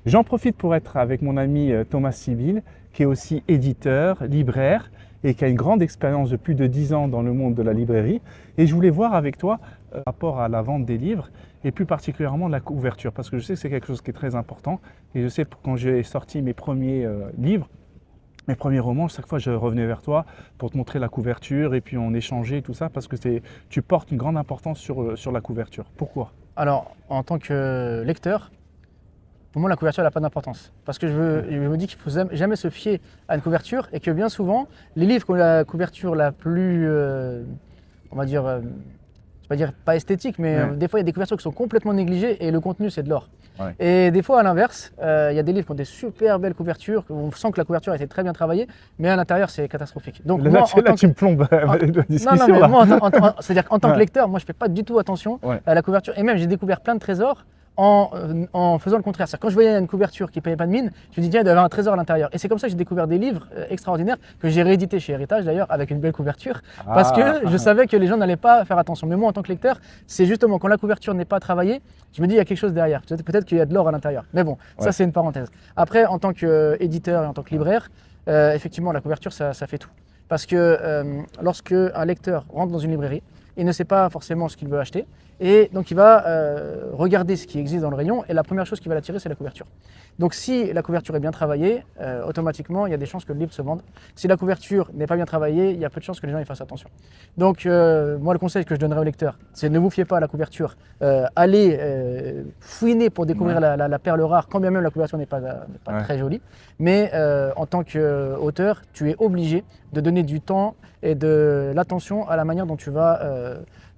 J'en profite pour être avec mon ami Thomas Sibyl, qui est aussi éditeur, libraire et qui a une grande expérience de plus de 10 ans dans le monde de la librairie. Et je voulais voir avec toi par rapport à la vente des livres et plus particulièrement la couverture, parce que je sais que c'est quelque chose qui est très important. Et je sais que quand j'ai sorti mes premiers livres, mes premiers romans, chaque fois je revenais vers toi pour te montrer la couverture et puis on échangeait et tout ça, parce que tu portes une grande importance sur la couverture. Pourquoi? Alors, en tant que lecteur, pour moi, la couverture n'a pas d'importance. Parce que je me dis qu'il ne faut jamais se fier à une couverture et que bien souvent, les livres qui ont la couverture la plus, on va dire, je vais pas dire pas esthétique, mais des fois, il y a des couvertures qui sont complètement négligées et le contenu, c'est de l'or. Ouais. Et des fois, à l'inverse, il y a des livres qui ont des super belles couvertures, on sent que la couverture a été très bien travaillée, mais à l'intérieur, c'est catastrophique. Donc, Là, tu me plombes la discussion. Non, mais là. moi, c'est-à-dire qu'en tant que lecteur, moi, je ne fais pas du tout attention à la couverture. Et même, j'ai découvert plein de trésors en faisant le contraire. Quand je voyais une couverture qui ne payait pas de mine, je me dis tiens, il doit y avoir un trésor à l'intérieur. Et c'est comme ça que j'ai découvert des livres extraordinaires que j'ai réédités chez Héritage d'ailleurs avec une belle couverture parce que je savais que les gens n'allaient pas faire attention. Mais moi en tant que lecteur, c'est justement quand la couverture n'est pas travaillée, je me dis il y a quelque chose derrière. Peut-être qu'il y a de l'or à l'intérieur. Mais bon, ça c'est une parenthèse. Après, en tant qu'éditeur et en tant que libraire, effectivement la couverture ça fait tout. Parce que lorsque un lecteur rentre dans une librairie, il ne sait pas forcément ce qu'il veut acheter et donc il va regarder ce qui existe dans le rayon et la première chose qui va l'attirer c'est la couverture. Donc si la couverture est bien travaillée, automatiquement il y a des chances que le livre se vende. Si la couverture n'est pas bien travaillée, il y a peu de chances que les gens y fassent attention. Donc moi le conseil que je donnerais aux lecteurs, c'est ne vous fiez pas à la couverture, allez fouiner pour découvrir la perle rare quand bien même la couverture n'est pas très jolie. Mais en tant qu'auteur, tu es obligé de donner du temps et de l'attention à la manière dont tu vas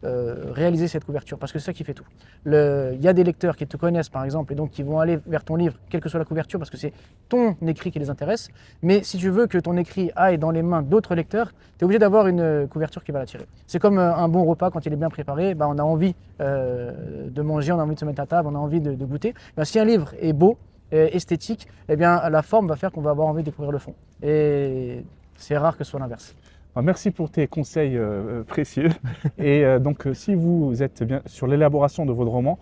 réaliser cette couverture, parce que c'est ça qui fait tout. Il y a des lecteurs qui te connaissent par exemple et donc qui vont aller vers ton livre, quelle que soit la couverture, parce que c'est ton écrit qui les intéresse. Mais si tu veux que ton écrit aille dans les mains d'autres lecteurs, tu es obligé d'avoir une couverture qui va l'attirer. C'est comme un bon repas, quand il est bien préparé, on a envie de manger, on a envie de se mettre à table, on a envie de goûter. Si un livre est beau, esthétique, eh bien, la forme va faire qu'on va avoir envie de découvrir le fond. Et c'est rare que ce soit l'inverse. Merci pour tes conseils précieux. Et donc, si vous êtes bien sur l'élaboration de votre roman,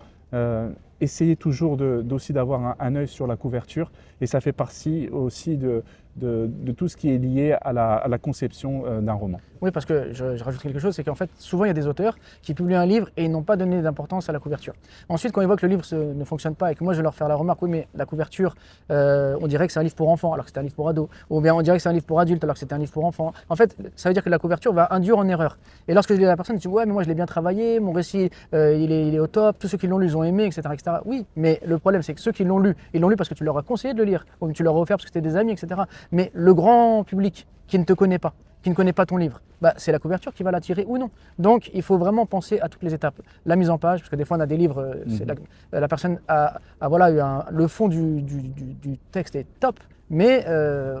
essayez toujours aussi d'avoir un œil sur la couverture. Et ça fait partie aussi de tout ce qui est lié à la conception d'un roman. Oui, parce que je rajoute quelque chose, c'est qu'en fait, souvent il y a des auteurs qui publient un livre et ils n'ont pas donné d'importance à la couverture. Ensuite, quand ils voient que le livre ne fonctionne pas et que moi je vais leur faire la remarque, oui, mais la couverture, on dirait que c'est un livre pour enfants alors que c'était un livre pour ados, ou bien on dirait que c'est un livre pour adultes alors que c'était un livre pour enfants. En fait, ça veut dire que la couverture va induire en erreur. Et lorsque je dis à la personne, je dis ouais, mais moi je l'ai bien travaillé, mon récit il est au top, tous ceux qui l'ont lu, ils ont aimé, etc., etc. Oui, mais le problème c'est que ceux qui l'ont lu, ils l'ont lu parce que tu leur as conseillé de le lire, ou que tu leur as offert parce que c'était des amis, etc. Mais le grand public qui ne te connaît pas, qui ne connaît pas ton livre, c'est la couverture qui va l'attirer ou non. Donc il faut vraiment penser à toutes les étapes. La mise en page, parce que des fois on a des livres, la personne a voilà, le fond du texte est top, mais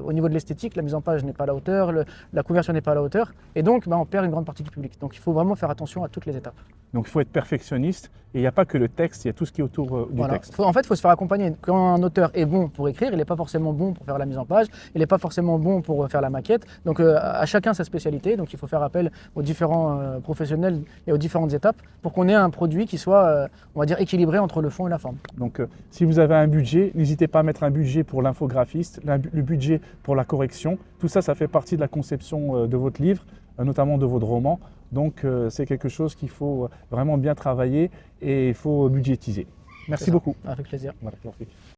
au niveau de l'esthétique, la mise en page n'est pas à la hauteur, la couverture n'est pas à la hauteur, et donc on perd une grande partie du public. Donc il faut vraiment faire attention à toutes les étapes. Donc il faut être perfectionniste et il n'y a pas que le texte, il y a tout ce qui est autour du texte. En fait, il faut se faire accompagner. Quand un auteur est bon pour écrire, il n'est pas forcément bon pour faire la mise en page, il n'est pas forcément bon pour faire la maquette. Donc à chacun sa spécialité, donc il faut faire appel aux différents professionnels et aux différentes étapes pour qu'on ait un produit qui soit, on va dire, équilibré entre le fond et la forme. Donc si vous avez un budget, n'hésitez pas à mettre un budget pour l'infographiste, le budget pour la correction. Tout ça, ça fait partie de la conception de votre livre, notamment de votre roman. Donc c'est quelque chose qu'il faut vraiment bien travailler et il faut budgétiser. Merci beaucoup. Avec plaisir. Voilà,